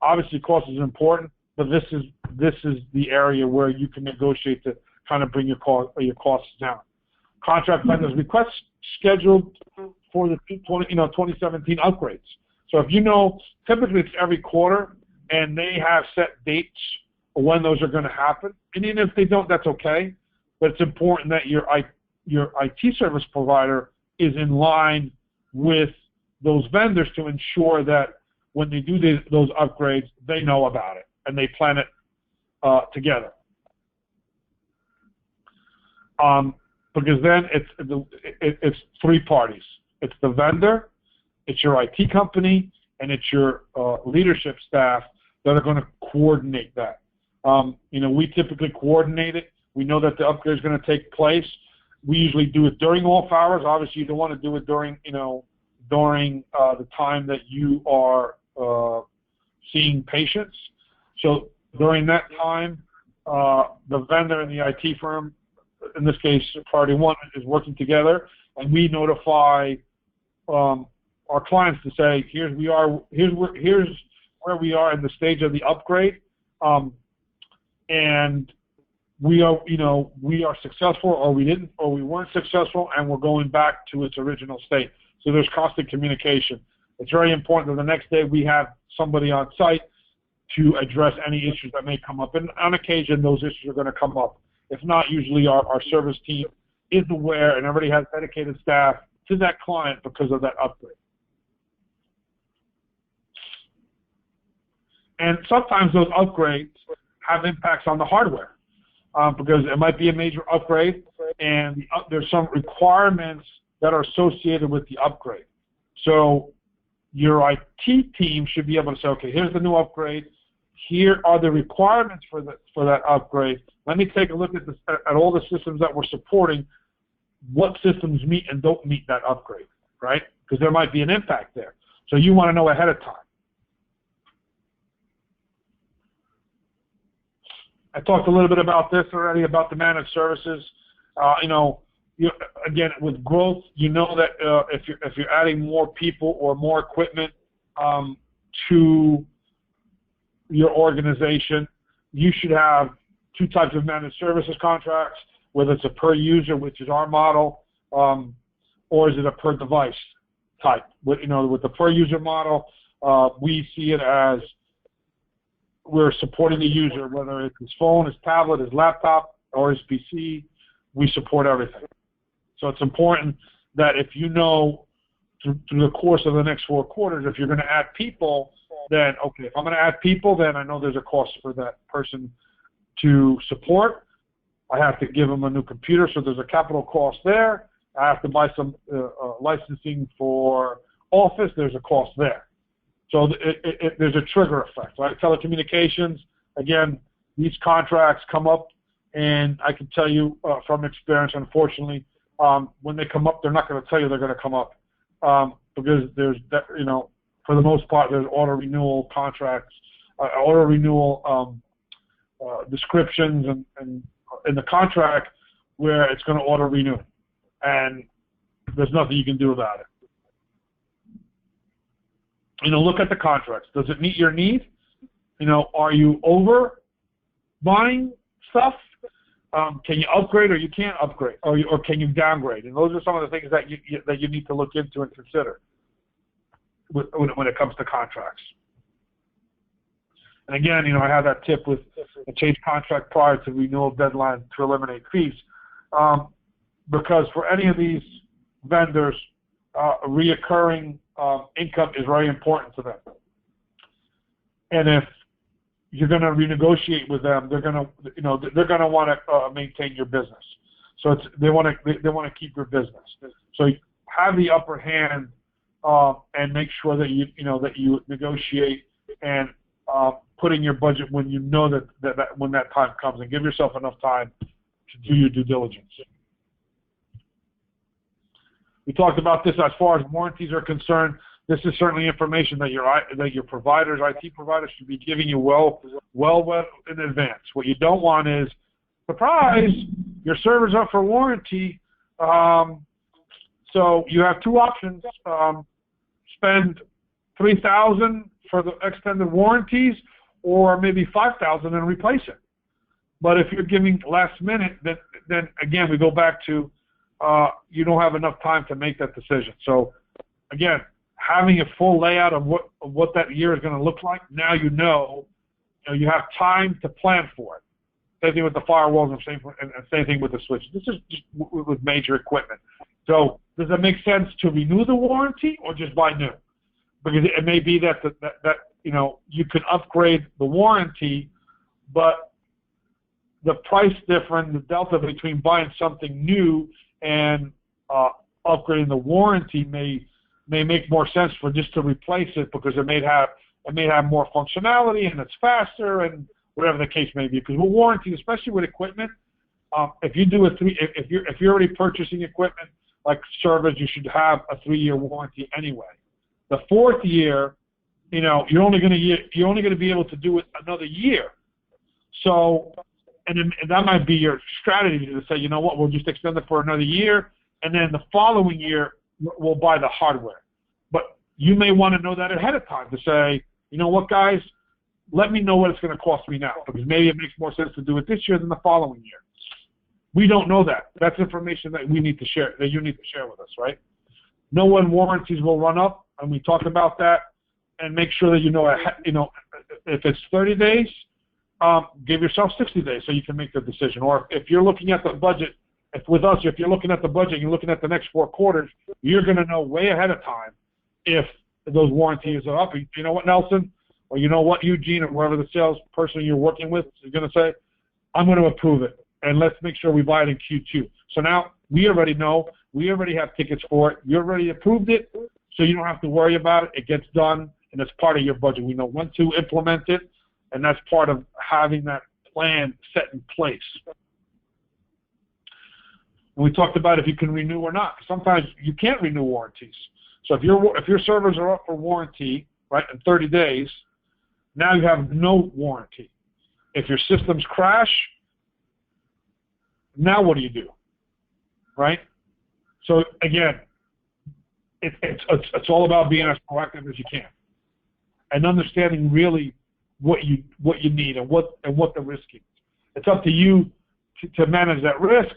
Obviously, cost is important, but this is the area where you can negotiate to kind of bring your costs down. Contract vendors request scheduled for the 2017 upgrades. So if typically it's every quarter, and they have set dates when those are going to happen. And even if they don't, that's okay. But it's important that your IT service provider is in line with those vendors to ensure that when they do those upgrades, they know about it and they plan it together. Because then it's three parties. It's the vendor, it's your IT company, and it's your leadership staff that are going to coordinate that. We typically coordinate it. We know that the upgrade is going to take place. We usually do it during off hours. Obviously, you don't want to do it during the time that you are seeing patients. So during that time, the vendor and the IT firm, in this case, Priority One, is working together, and we notify our clients to say, here's where we are in the stage of the upgrade, and we are successful, or we weren't successful, and we're going back to its original state. So there's constant communication. It's very important that the next day we have somebody on site to address any issues that may come up. And on occasion, those issues are going to come up. If not, usually our service team is aware, and everybody has dedicated staff to that client because of that upgrade. And sometimes those upgrades have impacts on the hardware because it might be a major upgrade, and there's some requirements that are associated with the upgrade. So your IT team should be able to say, okay, here's the new upgrade. Here are the requirements for that upgrade. Let me take a look at all the systems that we're supporting. What systems meet and don't meet that upgrade, right? Because there might be an impact there. So you want to know ahead of time. I talked a little bit about this already, about the managed services. Again, with growth, you know that if you're adding more people or more equipment to your organization, you should have two types of managed services contracts, whether it's a per user, which is our model, or is it a per device type. With the per user model, we see it as we're supporting the user, whether it's his phone, his tablet, his laptop, or his PC. We support everything. So it's important that if you know through the course of the next 4 quarters, if you're going to add people, then, okay, if I'm going to add people, then I know there's a cost for that person to support. I have to give them a new computer, so there's a capital cost there. I have to buy some licensing for Office, there's a cost there. So there's a trigger effect, right? Telecommunications, again, these contracts come up, and I can tell you from experience, unfortunately, when they come up, they're not going to tell you they're going to come up because there's, you know, for the most part, there's auto renewal contracts, auto renewal descriptions and in the contract where it's going to auto renew, and there's nothing you can do about it. You know, look at the contracts. Does it meet your need? You know, are you over buying stuff? Can you upgrade or you can't upgrade, or can you downgrade? And those are some of the things that you need to look into and consider when it comes to contracts. And again, you know, I have that tip with a change contract prior to renewal deadline to eliminate fees, because for any of these vendors, reoccurring income is very important to them. And if you're going to renegotiate with them, they're going to, you know, they're going to want to maintain your business. So they want to keep your business. So have the upper hand and make sure that you negotiate and put in your budget when you know that when that time comes, and give yourself enough time to do your due diligence. We talked about this as far as warranties are concerned. This is certainly information that your providers, IT providers, should be giving you well in advance. What you don't want is, surprise, your server's up for warranty. So you have 2 options: spend $3,000 for the extended warranties, or maybe $5,000 and replace it. But if you're giving last minute, then again we go back to you don't have enough time to make that decision. So again, having a full layout of what that year is going to look like, now you know you have time to plan for it. Same thing with the firewalls, and same thing with the switches. This is just with major equipment. So does it make sense to renew the warranty or just buy new? Because it may be that you know, you can upgrade the warranty, but the price difference, the delta between buying something new and upgrading the warranty may make more sense for just to replace it, because it may have more functionality and it's faster and whatever the case may be. Because with warranty, especially with equipment, if you're already purchasing equipment like servers, you should have a 3-year warranty anyway. The 4th year, you know, you're only going to be able to do it another year. So, and that might be your strategy to say, you know what, we'll just extend it for another year, and then the following year we'll buy the hardware. But you may want to know that ahead of time to say, you know what, guys, let me know what it's going to cost me now, because maybe it makes more sense to do it this year than the following year. We don't know that. That's information that we need to share, that you need to share with us, right? Know when warranties will run up, and we talk about that, and make sure that you know if it's 30 days, give yourself 60 days so you can make the decision. Or if you're looking at the budget, if you're looking at the budget, you're looking at the next 4 quarters, you're going to know way ahead of time if those warranties are up. You know what, Nelson? Or you know what, Eugene, or whoever the salesperson you're working with is going to say, I'm going to approve it, and let's make sure we buy it in Q2. So now we already know. We already have tickets for it. You already approved it, so you don't have to worry about it. It gets done, and it's part of your budget. We know when to implement it, and that's part of having that plan set in place. And we talked about if you can renew or not. Sometimes you can't renew warranties. So if your servers are up for warranty, right, in 30 days, now you have no warranty. If your systems crash, now what do you do, right? So again, it's all about being as proactive as you can, and understanding really what you need and what the risk is. It's up to you to manage that risk,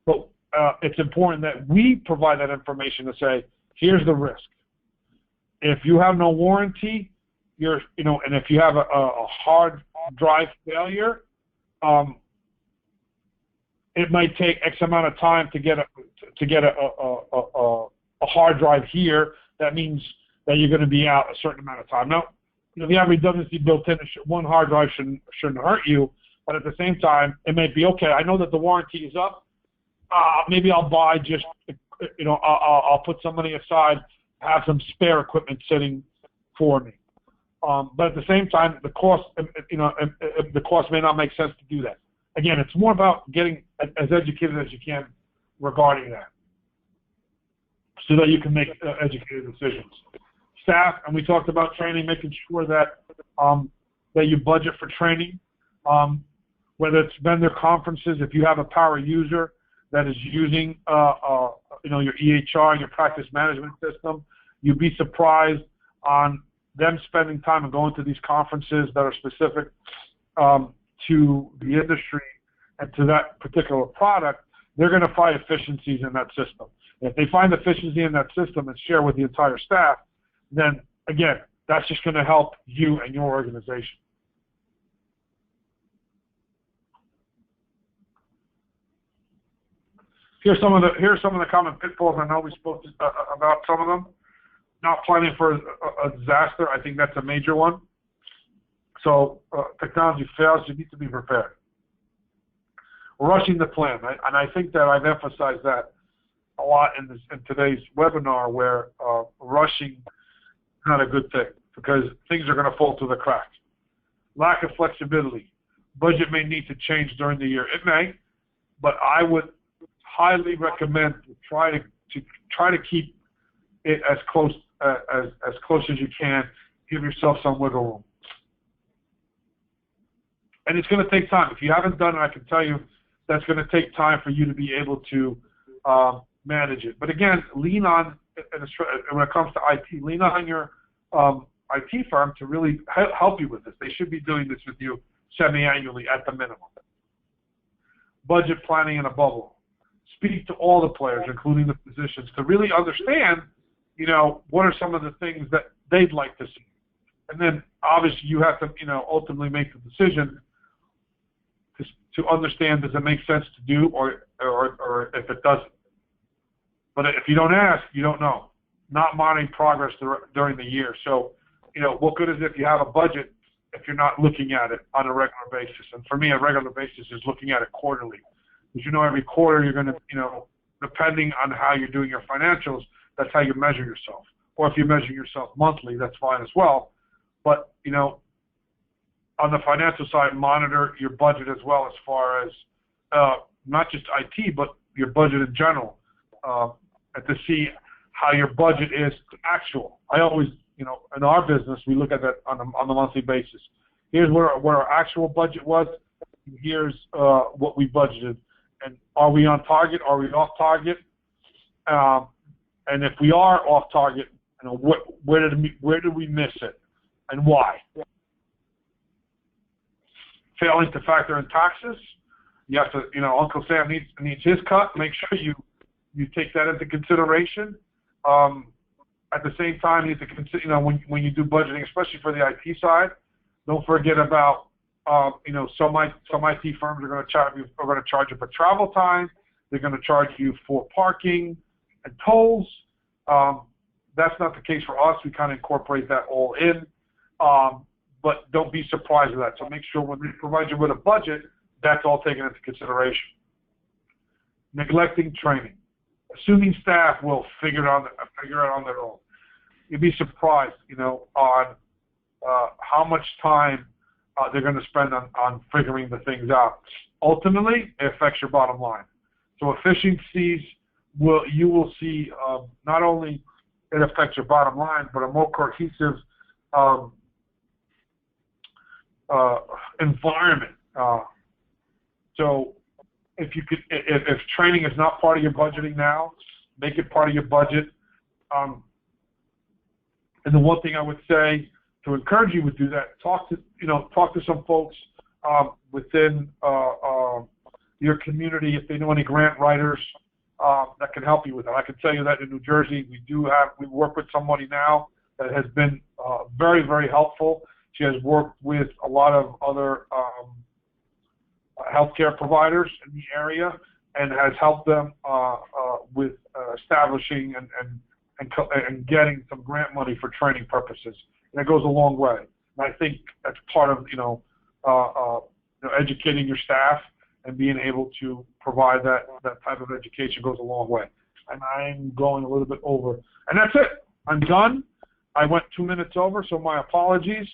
but it's important that we provide that information to say, here's the risk. If you have no warranty, and if you have a hard drive failure, it might take X amount of time to get a hard drive here. That means that you're going to be out a certain amount of time. Now, if you have redundancy built in, one hard drive shouldn't hurt you, but at the same time, it may be okay. I know that the warranty is up. Maybe I'll buy just, I'll put some money aside, have some spare equipment sitting for me. But at the same time, the cost, the cost may not make sense to do that. Again, it's more about getting as educated as you can regarding that, so that you can make educated decisions. Staff, and we talked about training, making sure that that you budget for training, whether it's vendor conferences. If you have a power user that is using your EHR, your practice management system, you'd be surprised on them spending time and going to these conferences that are specific to the industry and to that particular product. They're going to find efficiencies in that system. If they find efficiency in that system and share with the entire staff, then again, that's just going to help you and your organization. Here are some of the common pitfalls. I know we spoke about some of them. Not planning for a disaster. I think that's a major one. So technology fails, you need to be prepared. Rushing the plan, right? And I think that I've emphasized that a lot in today's webinar, where rushing is not a good thing, because things are going to fall through the cracks. Lack of flexibility. Budget may need to change during the year. It may, but I would highly recommend to try to keep it as close as you can. Give yourself some wiggle room. And it's going to take time. If you haven't done it, I can tell you that's going to take time for you to be able to manage it. But again, lean on, when it comes to IT, lean on your IT firm to really help you with this. They should be doing this with you semi-annually at the minimum. Budget planning in a bubble. Speak to all the players, including the physicians, to really understand, what are some of the things that they'd like to see. And then, obviously, you have to, ultimately make the decision to understand, does it make sense to do, or if it doesn't. But if you don't ask, you don't know. Not monitoring progress during the year. So, what good is it if you have a budget if you're not looking at it on a regular basis? And for me, a regular basis is looking at it quarterly. Because every quarter you're going to, depending on how you're doing your financials, that's how you measure yourself. Or if you measure yourself monthly, that's fine as well. But, on the financial side, monitor your budget as well, as far as not just IT, but your budget in general, and to see how your budget is actual. I always, in our business, we look at that on the monthly basis. Here's where our actual budget was. Here's what we budgeted. And are we on target? Are we off target? And if we are off target, where did we miss it, and why? Failing to factor in taxes. You have to, Uncle Sam needs his cut. Make sure you take that into consideration. At the same time, you have to consider, when you do budgeting, especially for the IT side, don't forget about, some IT firms are going to charge you for travel time. They're going to charge you for parking and tolls. That's not the case for us. We kind of incorporate that all in. But don't be surprised with that. So make sure when we provide you with a budget, that's all taken into consideration. Neglecting training. Assuming staff will figure it out on their own. You'd be surprised, on how much time they're going to spend on figuring the things out. Ultimately, it affects your bottom line. So efficiencies, you will see not only it affects your bottom line, but a more cohesive environment. So if training is not part of your budgeting now, make it part of your budget. And the one thing I would say to encourage you to do that, talk to some folks within your community if they know any grant writers that can help you with that. I can tell you that in New Jersey we work with somebody now that has been very, very helpful. She has worked with a lot of other healthcare providers in the area and has helped them with establishing and getting some grant money for training purposes. And it goes a long way. And I think that's part of, educating your staff and being able to provide that type of education goes a long way. And I'm going a little bit over. And that's it. I'm done. I went 2 minutes over, so my apologies.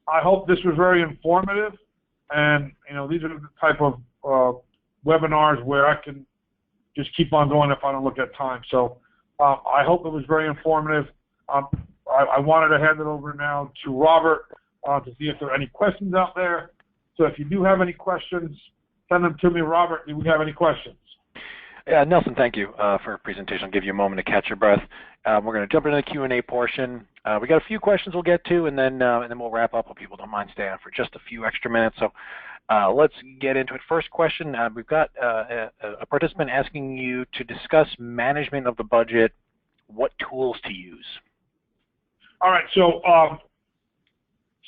I hope this was very informative. And, these are the type of webinars where I can just keep on going if I don't look at time. So I hope it was very informative. I wanted to hand it over now to Robert to see if there are any questions out there. So if you do have any questions, send them to me. Robert, do we have any questions? Yeah, Nelson, thank you for your presentation. I'll give you a moment to catch your breath. We're going to jump into the Q&A portion. We got a few questions we'll get to, and then we'll wrap up if people don't mind staying on for just a few extra minutes. So let's get into it. First question, we've got a participant asking you to discuss management of the budget, what tools to use. All right, so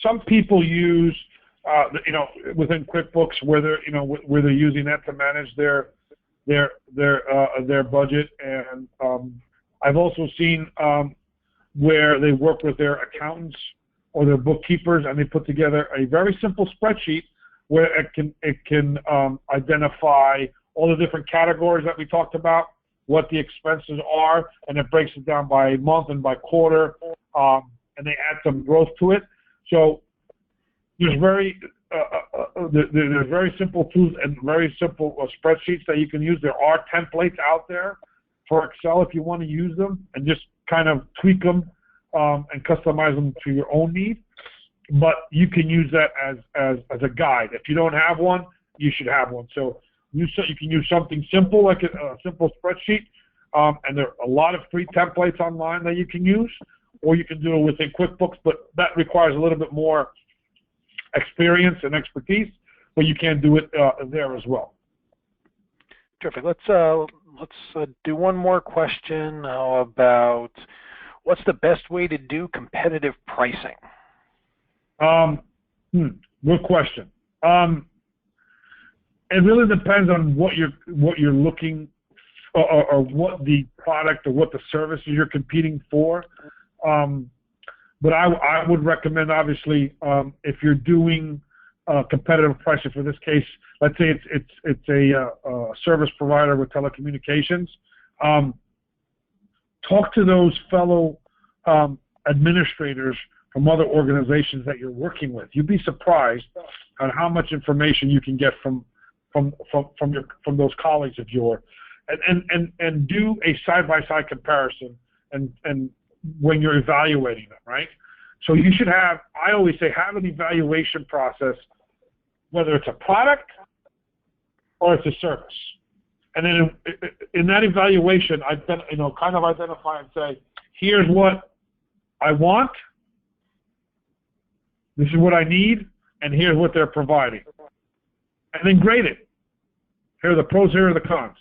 some people use, within QuickBooks where they're using that to manage their budget, and I've also seen where they work with their accountants or their bookkeepers, and they put together a very simple spreadsheet where it can identify all the different categories that we talked about, what the expenses are, and it breaks it down by month and by quarter, and they add some growth to it. So there's very simple tools and very simple spreadsheets that you can use. There are templates out there for Excel if you want to use them and just kind of tweak them and customize them to your own need. But you can use that as a guide. If you don't have one, you should have one. So you can use something simple like a simple spreadsheet, and there are a lot of free templates online that you can use, or you can do it within QuickBooks, but that requires a little bit more experience and expertise, but you can do it there as well. Terrific. Let's do one more question. How about what's the best way to do competitive pricing? Good question. It really depends on what you're looking or what the product or what the services you're competing for. But I would recommend, obviously, if you're doing competitive pricing for this case, let's say it's a service provider with telecommunications, talk to those fellow administrators from other organizations that you're working with. You'd be surprised on how much information you can get from those colleagues of yours, and do a side-by-side comparison and when you're evaluating them, right? So you should have, I always say, have an evaluation process, whether it's a product or it's a service. And then in that evaluation, kind of identify and say, here's what I want, this is what I need, and here's what they're providing. And then grade it. Here are the pros, here are the cons.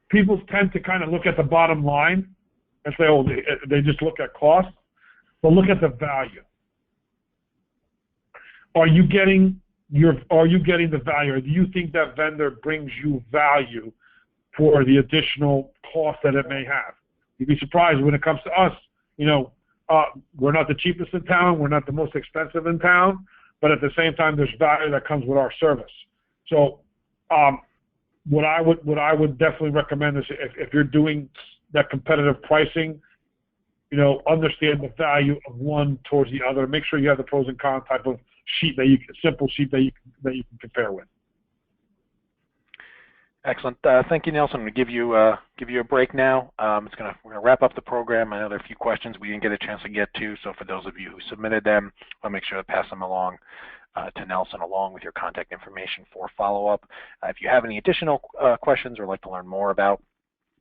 People tend to kind of look at the bottom line and say, oh, they just look at cost. But look at the value. Are you getting the value? Or do you think that vendor brings you value for the additional cost that it may have? You'd be surprised when it comes to us. We're not the cheapest in town. We're not the most expensive in town. But at the same time, there's value that comes with our service. So what I would definitely recommend is if you're doing that competitive pricing, understand the value of one towards the other. Make sure you have the pros and cons type of sheet simple sheet that you can compare with. Excellent. Thank you, Nelson. I'm going to give you a break now. We're going to wrap up the program. I know there are a few questions we didn't get a chance to get to, so for those of you who submitted them, I'll make sure to pass them along to Nelson along with your contact information for follow-up. If you have any additional questions or like to learn more about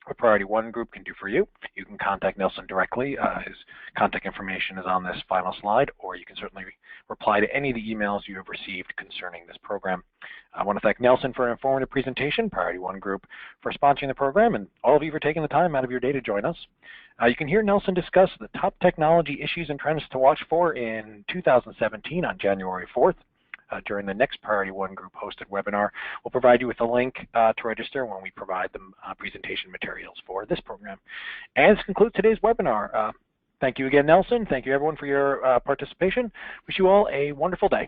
what Priority One Group can do for you. You can contact Nelson directly. His contact information is on this final slide, or you can certainly reply to any of the emails you have received concerning this program. I want to thank Nelson for an informative presentation, Priority One Group for sponsoring the program, and all of you for taking the time out of your day to join us. You can hear Nelson discuss the top technology issues and trends to watch for in 2017 on January 4th. During the next Priority One Group hosted webinar. We'll provide you with a link to register when we provide the presentation materials for this program. And this concludes today's webinar. Thank you again, Nelson. Thank you, everyone, for your participation. Wish you all a wonderful day.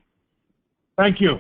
Thank you.